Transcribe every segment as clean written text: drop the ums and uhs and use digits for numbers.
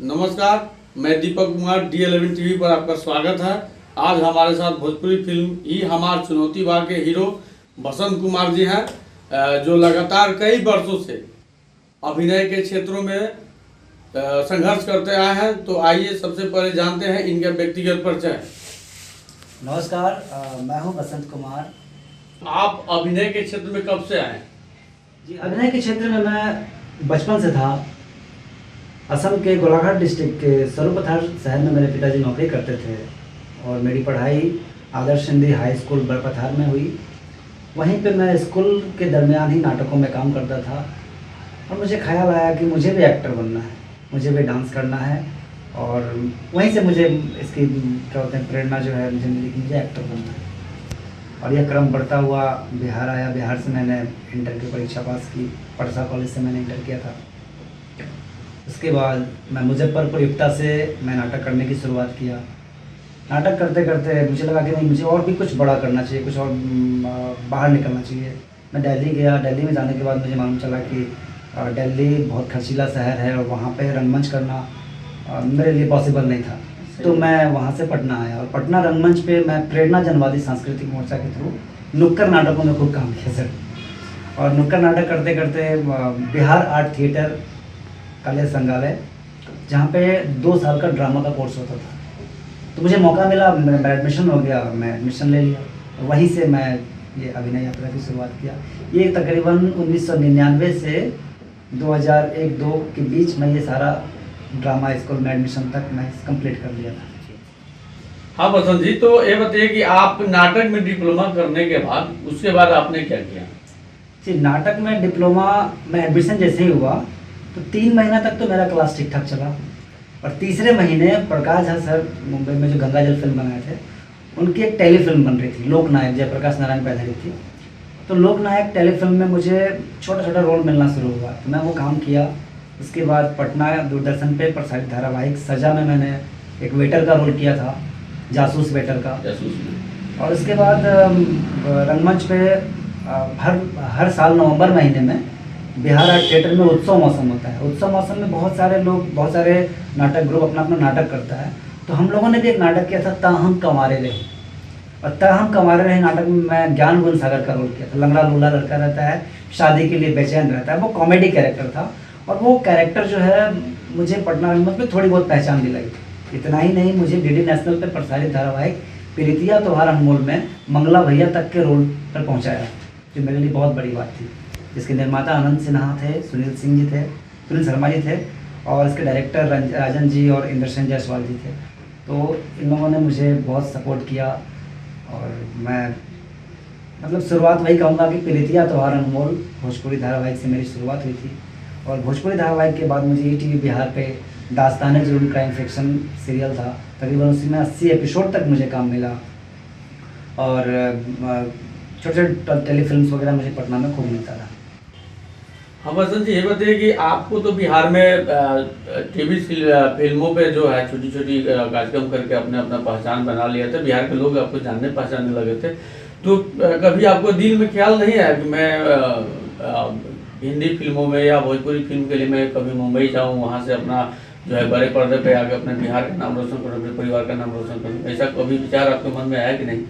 नमस्कार, मैं Deepak Kumar D11 TV पर आपका स्वागत है। आज हमारे साथ भोजपुरी फिल्म ई हमार चुनौती बा के हीरो बसंत कुमार जी हैं, जो लगातार कई वर्षों से अभिनय के क्षेत्रों में संघर्ष करते आए हैं। तो आइए सबसे पहले जानते हैं इनका व्यक्तिगत परिचय। नमस्कार, मैं हूं बसंत कुमार। आप अभिनय के क्षेत्र में कब से आए? जी, अभिनय के क्षेत्र में मैं बचपन से था। असम के गोलाघाट डिस्ट्रिक्ट के स्वरूपथार शहर में मेरे पिताजी नौकरी करते थे और मेरी पढ़ाई आदर्श हिंदी हाई स्कूल बड़पथार में हुई। वहीं पे मैं स्कूल के दरमियान ही नाटकों में काम करता था और मुझे ख्याल आया कि मुझे भी एक्टर बनना है, मुझे भी डांस करना है। और वहीं से मुझे इसकी क्या होते हैं प्रेरणा जो है मुझे मिली कि मुझे एक्टर बनना है। और यह क्रम बढ़ता हुआ बिहार आया। बिहार से मैंने इंटर की परीक्षा पास की। पड़सा कॉलेज से मैंने इंटर किया था। उसके बाद मैं मुजफ्फरपुर युक्ता से मैं नाटक करने की शुरुआत किया। नाटक करते करते मुझे लगा कि नहीं, मुझे और भी कुछ बड़ा करना चाहिए, कुछ और बाहर निकलना चाहिए। मैं दिल्ली गया। दिल्ली में जाने के बाद मुझे मालूम चला कि दिल्ली बहुत खर्चीला शहर है और वहाँ पे रंगमंच करना मेरे लिए पॉसिबल नहीं था। तो मैं वहाँ से पटना आया और पटना रंगमंच पे मैं प्रेरणा जनवादी सांस्कृतिक मोर्चा के थ्रू नुक्कड़ नाटकों में खूब काम किया सर। और नुक्कड़ नाटक करते करते बिहार आर्ट थिएटर कॉलेज संग्रहालय, जहाँ पे 2 साल का ड्रामा का कोर्स होता था, तो मुझे मौका मिला, मेरा एडमिशन हो गया, मैं एडमिशन ले लिया। वहीं से मैं ये अभिनय यात्रा की शुरुआत किया। ये तकरीबन 1999 से 2001-2 के बीच में ये सारा ड्रामा स्कूल में एडमिशन तक मैं कंप्लीट कर लिया था। हाँ बसंत जी, तो ये बताइए कि आप नाटक में डिप्लोमा करने के बाद उसके बाद आपने क्या किया? जी, नाटक में डिप्लोमा में एडमिशन जैसे ही हुआ तो 3 महीना तक तो मेरा क्लास ठीक ठाक चला। और तीसरे महीने प्रकाश झा सर मुंबई में जो गंगाजल फिल्म बनाए थे, उनकी एक टेलीफिल्म बन रही थी, लोकनायक, जयप्रकाश नारायण पे आधारित थी। तो लोकनायक टेलीफिल्म में मुझे छोटा छोटा रोल मिलना शुरू हुआ, तो मैं वो काम किया। उसके बाद पटना दूरदर्शन पे प्रसारित धारावाहिक सजा में मैंने एक वेटर का रोल किया था, जासूस वेटर का। और उसके बाद रंगमंच पे हर साल नवंबर महीने में बिहार आर्ट थिएटर में उत्सव मौसम होता है। उत्सव मौसम में बहुत सारे लोग, बहुत सारे नाटक ग्रुप अपना अपना नाटक करता है। तो हम लोगों ने भी एक नाटक किया था, ताहम कंवारे रहे। और ताहम कंवारे रहे नाटक में मैं ज्ञान गुण सागर का रोल किया था। लंगड़ा लूला लड़का रहता है, शादी के लिए बेचैन रहता है। वो कॉमेडी कैरेक्टर था और वो कैरेक्टर जो है मुझे पटना रंगमंच में थोड़ी बहुत पहचान दिलाई थी। इतना ही नहीं, मुझे DD नेशनल पर प्रसारित धारावाहिक प्रीतिया त्योहार अनमोल में मंगला भैया तक के रोल पर पहुँचाया, जो मेरे लिए बहुत बड़ी बात थी। जिसके निर्माता आनंद सिन्हा थे, सुनील सिंह जी थे, सुनील शर्मा जी थे, और इसके डायरेक्टर राजन जी और इंद्रसेन जायसवाल जी थे। तो इन लोगों ने मुझे बहुत सपोर्ट किया और मैं मतलब शुरुआत वही कहूँगा कि प्रीतिया त्योहार अनमोल भोजपुरी धारावाहिक से मेरी शुरुआत हुई थी। और भोजपुरी धारावाहिक के बाद मुझे ETV बिहार पे दास्ताने जुर्म क्राइम फिक्शन सीरियल था, तकरीबन उसी में 80 एपिसोड तक मुझे काम मिला। और छोटे छोटे टेलीफिल्म्स वगैरह मुझे पटना में खूब मिलता था। हाँ बसंत जी, ये बताइए कि आपको तो बिहार में टीवी फिल्मों पे जो है छोटी छोटी कार्यक्रम करके अपने अपना पहचान बना लिया था, बिहार के लोग आपको जानने पहचानने लगे थे। तो कभी आपको दिल में ख्याल नहीं आया कि मैं हिंदी फिल्मों में या भोजपुरी फिल्म के लिए मैं कभी मुंबई जाऊँ, वहाँ से अपना जो है बड़े पर्दे पे आके अपने बिहार का नाम रोशन करूँ, अपने परिवार का नाम रोशन करूँ? ऐसा कभी विचार आपके मन में आया कि नहीं?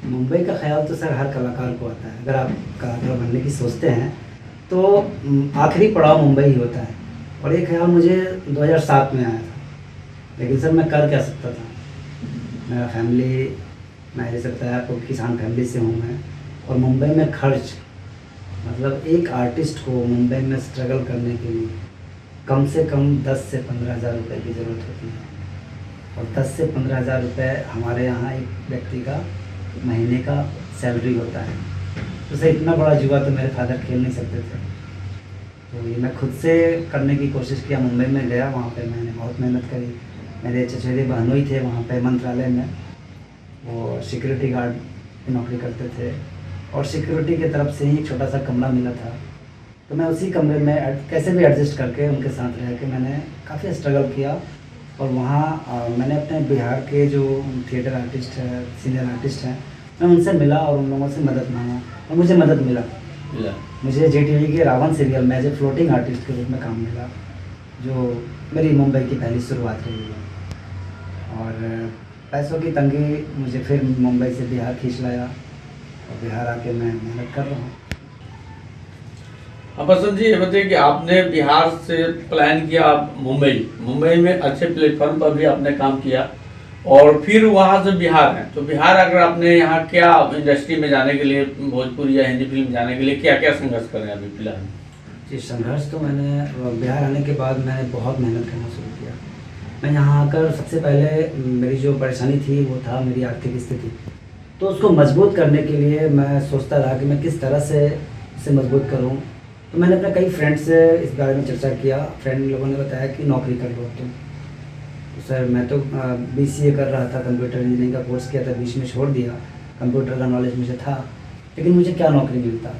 मुंबई का ख्याल तो सर हर कलाकार को आता है। अगर आप कलाकार बनने की सोचते हैं तो आखिरी पड़ाव मुंबई ही होता है। और ये ख्याल मुझे 2007 में आया था। लेकिन सर मैं कर क्या सकता था? मेरा फैमिली, मैं जैसे बताया आपको, किसान फैमिली से हूँ मैं। और मुंबई में खर्च, मतलब एक आर्टिस्ट को मुंबई में स्ट्रगल करने के लिए कम से कम 10 से 15 हज़ार रुपये की ज़रूरत होती है। और 10 से 15 हज़ार रुपये हमारे यहाँ एक व्यक्ति का महीने का सैलरी होता है। तो सर इतना बड़ा जुआ तो मेरे फादर खेल नहीं सकते थे। तो ये मैं खुद से करने की कोशिश किया। मुंबई में गया, वहाँ पे मैंने बहुत मेहनत करी। मेरे चचेरे बहनोई थे वहाँ पे मंत्रालय में, वो सिक्योरिटी गार्ड की नौकरी करते थे। और सिक्योरिटी की तरफ से ही एक छोटा सा कमरा मिला था, तो मैं उसी कमरे में कैसे भी एडजस्ट करके उनके साथ रह के मैंने काफ़ी स्ट्रगल किया। और वहाँ मैंने अपने बिहार के जो थिएटर आर्टिस्ट हैं, सीनियर आर्टिस्ट हैं, मैं उनसे मिला और उन लोगों से मदद मांगा और मुझे मदद मिला। मुझे JTV के रावण सीरियल में एज ए फ्लोटिंग आर्टिस्ट के रूप में काम मिला। जो मेरी मुंबई की पहली शुरुआत रही है। और पैसों की तंगी मुझे फिर मुंबई से बिहार खींच लाया, और बिहार आके मैं मेहनत कर रहा हूँ। हाँ बसंत जी, ये बताइए कि आपने बिहार से प्लान किया आप मुंबई में अच्छे प्लेटफॉर्म पर भी आपने काम किया, और फिर वहाँ से बिहार है, तो बिहार अगर आपने यहाँ क्या इंडस्ट्री में जाने के लिए, भोजपुरी या हिंदी फिल्म जाने के लिए क्या क्या संघर्ष कर रहे हैं अभी फिलहाल? जी, संघर्ष तो मैंने बिहार आने के बाद मैंने बहुत मेहनत करना शुरू किया। मैं यहाँ आकर सबसे पहले मेरी जो परेशानी थी वो था मेरी आर्थिक स्थिति। तो उसको मजबूत करने के लिए मैं सोचता रहा कि मैं किस तरह से इसे मजबूत करूँ। तो मैंने अपने कई फ्रेंड से इस बारे में चर्चा किया। फ्रेंड लोगों ने बताया कि नौकरी कर लो तुम। तो सर मैं तो BCA कर रहा था, कंप्यूटर इंजीनियरिंग का कोर्स किया था, बीच में छोड़ दिया। कंप्यूटर का नॉलेज मुझे था, लेकिन मुझे क्या नौकरी मिलता।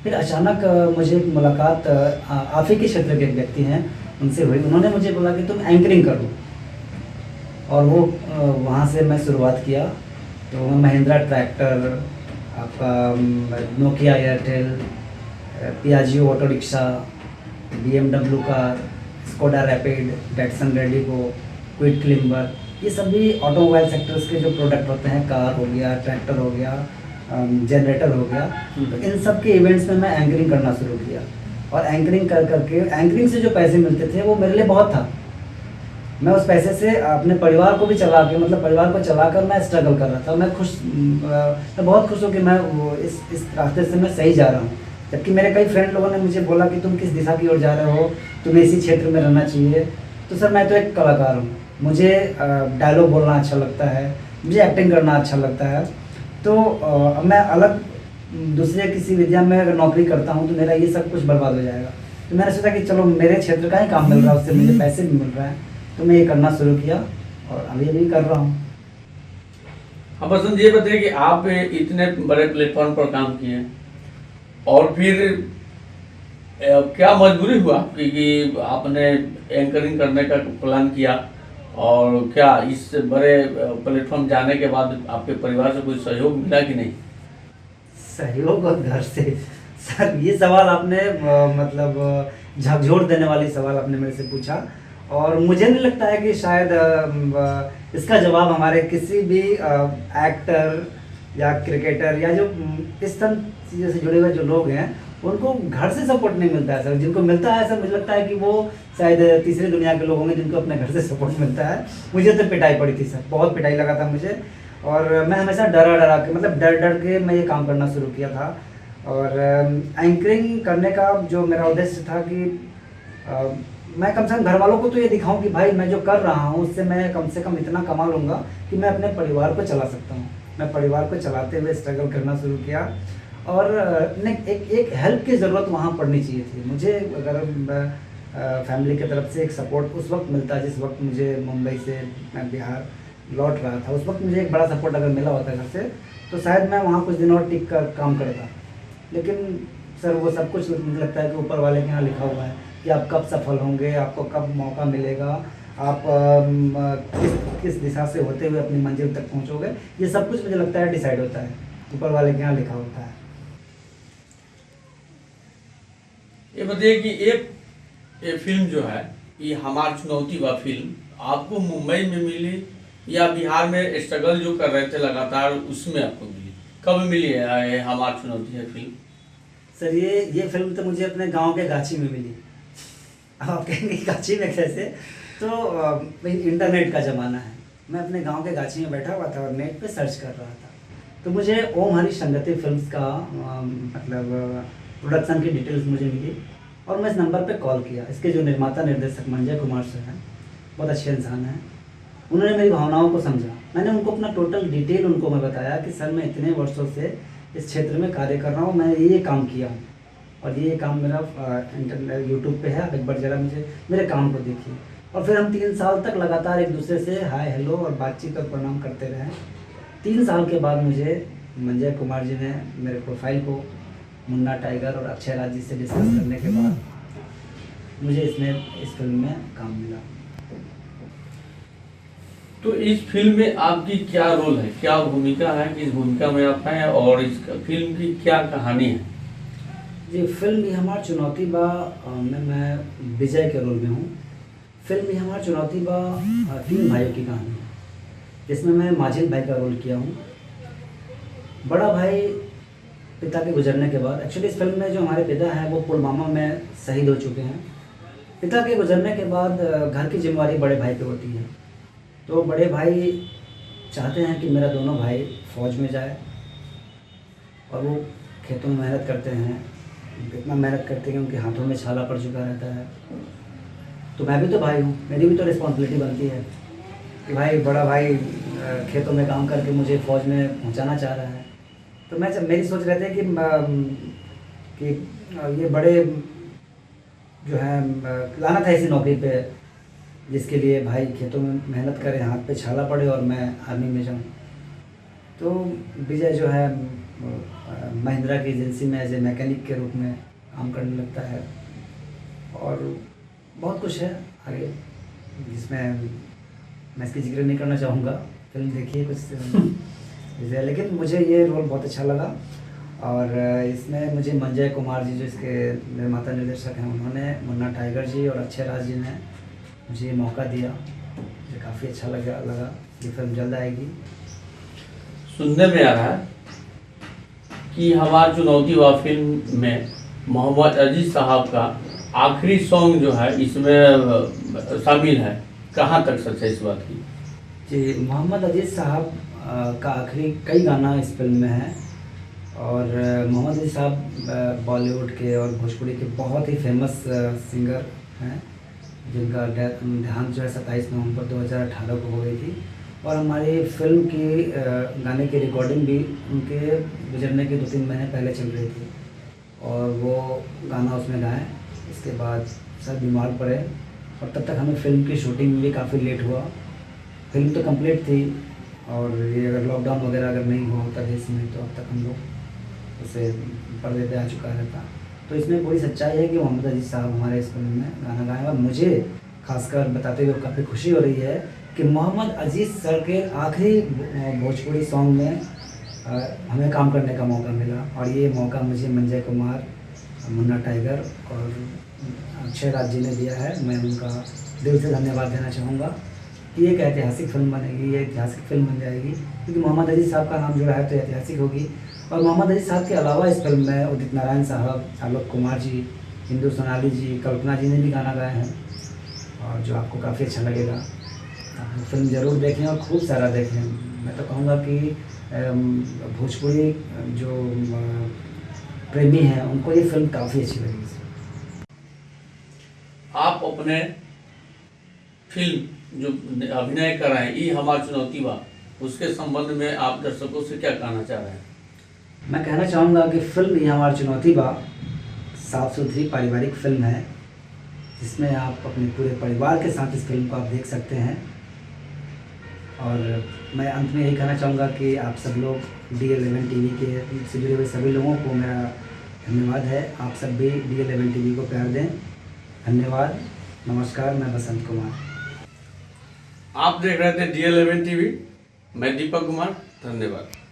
फिर अचानक मुझे एक मुलाकात आप ही के क्षेत्र के एक व्यक्ति हैं उनसे हुई। उन्होंने मुझे बोला कि तुम एंकरिंग करो, और वो वहाँ से मैं शुरुआत किया। तो मैं महिंद्रा ट्रैक्टर, आपका Nokia Airtel, Piaggio auto rickshaw, BMW car, Skoda Rapid, Datsun redigo, Kwid climber, ये सभी ऑटोमोबाइल सेक्टर्स के जो प्रोडक्ट होते हैं, कार हो गया, ट्रैक्टर हो गया, जनरेटर हो गया, तो इन सब के इवेंट्स में मैं एंकरिंग करना शुरू किया। और एंकरिंग कर करके एंकरिंग से जो पैसे मिलते थे वो मेरे लिए बहुत था। मैं उस पैसे से अपने परिवार को भी चला के, मतलब परिवार को चलाकर मैं स्ट्रगल कर रहा था। मैं बहुत खुश हूँ कि मैं इस रास्ते से मैं सही जा रहा हूँ। जबकि मेरे कई फ्रेंड लोगों ने मुझे बोला कि तुम किस दिशा की ओर जा रहे हो, तुम्हें इसी क्षेत्र में रहना चाहिए। तो सर मैं तो एक कलाकार हूँ, मुझे डायलॉग बोलना अच्छा लगता है, मुझे एक्टिंग करना अच्छा लगता है। तो मैं अलग दूसरे किसी विद्या में अगर नौकरी करता हूँ तो मेरा ये सब कुछ बर्बाद हो जाएगा। तो मैंने सोचा कि चलो मेरे क्षेत्र का ही काम मिल रहा है, उससे मुझे पैसे भी मिल रहा है, तो मैं ये करना शुरू किया और अभी अभी कर रहा हूँ। हाँ बसंत, ये बताइए कि आप इतने बड़े प्लेटफॉर्म पर काम किए, और फिर क्या मजबूरी हुआ आपकी कि आपने एंकरिंग करने का प्लान किया, और क्या इस बड़े प्लेटफॉर्म जाने के बाद आपके परिवार से कोई सहयोग मिला कि नहीं? सहयोग और घर से? सर ये सवाल आपने मतलब झकझोर देने वाली सवाल आपने मेरे से पूछा, और मुझे नहीं लगता है कि शायद इसका जवाब हमारे किसी भी एक्टर या क्रिकेटर या जो इस सब चीज़ों से जुड़े हुए जो लोग हैं उनको घर से सपोर्ट नहीं मिलता है सर। जिनको मिलता है सर, मुझे लगता है कि वो शायद तीसरी दुनिया के लोग होंगे जिनको अपने घर से सपोर्ट मिलता है। मुझे तो पिटाई पड़ी थी सर, बहुत पिटाई लगा था मुझे, और मैं हमेशा डरा के, मतलब डर डर के मैं ये काम करना शुरू किया था। और एंकरिंग करने का जो मेरा उद्देश्य था कि मैं कम से कम घर वालों को तो ये दिखाऊं कि भाई मैं जो कर रहा हूँ उससे मैं कम से कम इतना कमा लूँगा कि मैं अपने परिवार को चला सकता हूँ। मैं परिवार को चलाते हुए स्ट्रगल करना शुरू किया, और एक हेल्प की ज़रूरत वहाँ पड़नी चाहिए थी मुझे। अगर फैमिली की तरफ से एक सपोर्ट उस वक्त मिलता, जिस वक्त मुझे मुंबई से मैं बिहार लौट रहा था, उस वक्त मुझे एक बड़ा सपोर्ट अगर मिला होता घर से, तो शायद मैं वहाँ कुछ दिन और टिक कर काम करता। लेकिन सर वो सब कुछ मुझे लगता है कि ऊपर वाले के यहाँ लिखा हुआ है कि आप कब सफल होंगे, आपको कब मौका मिलेगा, आप किस दिशा से होते हुए अपनी मंजिल तक पहुँचोगे, ये सब कुछ मुझे लगता है डिसाइड होता है, ऊपर वाले के यहाँ लिखा होता है। ये बताइए कि ये फिल्म जो है, ये हमार चुनौती व फिल्म आपको मुंबई में मिली या बिहार में स्ट्रगल जो कर रहे थे लगातार उसमें आपको मिली? कब मिली है ये हमार चुनौती है फिल्म? सर ये फिल्म तो मुझे अपने गांव के गाची में मिली। अब आप कहेंगे गाची में कैसे? तो इंटरनेट का ज़माना है, मैं अपने गांव के गाची में बैठा हुआ था और नेट पे सर्च कर रहा था, तो मुझे ओम हरी संगति फिल्म्स का मतलब प्रोडक्शन की डिटेल्स मुझे मिली, और मैं इस नंबर पे कॉल किया। इसके जो निर्माता निर्देशक मंजय कुमार सर हैं, बहुत अच्छे इंसान हैं। उन्होंने मेरी भावनाओं को समझा। मैंने उनको अपना टोटल डिटेल उनको मैं बताया कि सर मैं इतने वर्षों से इस क्षेत्र में कार्य कर रहा हूँ, मैं ये काम किया हूँ, और ये काम मेरा इंटरनेट यूट्यूब पे है, आप एक बार जरा मुझे मेरे काम को देखिए। और फिर हम 3 साल तक लगातार एक दूसरे से हाय हेलो और बातचीत और प्रणाम करते रहे। 3 साल के बाद मुझे मंजय कुमार जी ने मेरे प्रोफाइल को मुन्ना टाइगर और अक्षय राज जी से डिस्कस करने के बाद मुझे इस फिल्म में काम मिला। तो इस फिल्म में आपकी क्या रोल है, क्या भूमिका है, किस भूमिका में आप हैं, और इस फिल्म की क्या कहानी है? जी, फिल्म ये हमारी चुनौती बा में मैं विजय के रोल में हूँ। फिल्म ये हमारी चुनौती बा 3 भाइयों की कहानी है, जिसमें मैं माजिद भाई का रोल किया हूँ। बड़ा भाई पिता के गुजरने के बाद, एक्चुअली इस फिल्म में जो हमारे पिता हैं वो पुलवामा में शहीद हो चुके हैं। पिता के गुजरने के बाद घर की जिम्मेवारी बड़े भाई पे होती है। तो बड़े भाई चाहते हैं कि मेरा दोनों भाई फ़ौज में जाए, और वो खेतों में मेहनत करते हैं। इतना मेहनत करते हैं कि उनके हाथों में छाला पड़ चुका रहता है। तो मैं भी तो भाई हूँ, मेरी भी तो रिस्पॉन्सिबिलिटी बनती है कि भाई बड़ा भाई खेतों में काम करके मुझे फ़ौज में पहुँचाना चाह रहा है। तो मैं जब मेरी सोच रहती है कि ये बड़े जो है लाना था ऐसी नौकरी पे जिसके लिए भाई खेतों में मेहनत करे, हाथ पे छाला पड़े और मैं आर्मी में जाऊँ। तो विजय जो है महिंद्रा की एजेंसी में एज ए मैकेनिक के रूप में काम करने लगता है, और बहुत कुछ है आगे जिसमें मैं इसकी जिक्र नहीं करना चाहूँगा। फिल्म देखिए कुछ जैसे, लेकिन मुझे ये रोल बहुत अच्छा लगा। और इसमें मुझे मंजय कुमार जी जो इसके निर्माता निर्देशक हैं, उन्होंने, मुन्ना टाइगर जी और अक्षय राज जी ने मुझे ये मौका दिया। मुझे काफ़ी अच्छा लगा। ये फिल्म जल्द आएगी। सुनने में आ रहा है कि हमारी चुनौती व फिल्म में मोहम्मद अजीज साहब का आखिरी सॉन्ग जो है इसमें शामिल है, कहाँ तक सच है इस बात की? जी, मोहम्मद अजीज साहब का आखिरी कई गाना इस फिल्म में है। और मोहम्मद अजीज साहब बॉलीवुड के और भोजपुरी के बहुत ही फेमस सिंगर हैं, जिनका देहांत जो है 27 नवंबर 2018 को हो गई थी। और हमारी फिल्म की गाने की रिकॉर्डिंग भी उनके गुजरने के 2-3 महीने पहले चल रही थी, और वो गाना उसमें गाएँ। इसके बाद सर बीमार पड़े, और तब तक हमें फिल्म की शूटिंग में भी काफ़ी लेट हुआ। फिल्म तो कंप्लीट थी, और ये अगर लॉकडाउन वगैरह अगर नहीं हुआ होता देश में तो अब तक हम लोग उसे पर्दे पे आ चुका रहता। तो इसमें पूरी सच्चाई है कि मोहम्मद अजीज साहब हमारे इस फिल्म में गाना गाएँ, और मुझे खासकर बताते हुए काफ़ी खुशी हो रही है कि मोहम्मद अजीज सर के आखिरी भोजपुरी सॉन्ग में हमें काम करने का मौका मिला। और ये मौका मुझे मंजय कुमार, मुन्ना टाइगर और अक्षय राज जी ने दिया है। मैं उनका दिल से धन्यवाद देना चाहूँगा कि एक ऐतिहासिक फिल्म बनेगी, ये ऐतिहासिक फिल्म बन जाएगी, क्योंकि मोहम्मद अजीज साहब का नाम जुड़ा है तो ऐतिहासिक होगी। और मोहम्मद अजीज साहब के अलावा इस फिल्म में उदित नारायण साहब, आलोक कुमार जी, इंदु सोनाली जी, कल्पना जी ने भी गाना गाए हैं, और जो आपको काफ़ी अच्छा लगेगा। आप फिल्म ज़रूर देखें और खूब सारा देखें। मैं तो कहूँगा कि भोजपुरी जो प्रेमी हैं उनको ये फिल्म काफ़ी अच्छी लगेगी। आप अपने फिल्म जो अभिनय कर रहे हैं ये हमारी चुनौती बा, उसके संबंध में आप दर्शकों से क्या कहना चाह रहे हैं? मैं कहना चाहूँगा कि फिल्म ये हमारी चुनौती बा साफ सुथरी पारिवारिक फिल्म है, जिसमें आप अपने पूरे परिवार के साथ इस फिल्म को आप देख सकते हैं। और मैं अंत में यही कहना चाहूँगा कि आप सब लोग D11 टीवी के से जुड़े हुए सभी लोगों को मेरा धन्यवाद है। आप सब भी D11 टीवी को प्यार दें। धन्यवाद, नमस्कार। मैं बसंत कुमार। आप देख रहे थे D11 टीवी, मैं दीपक कुमार। धन्यवाद।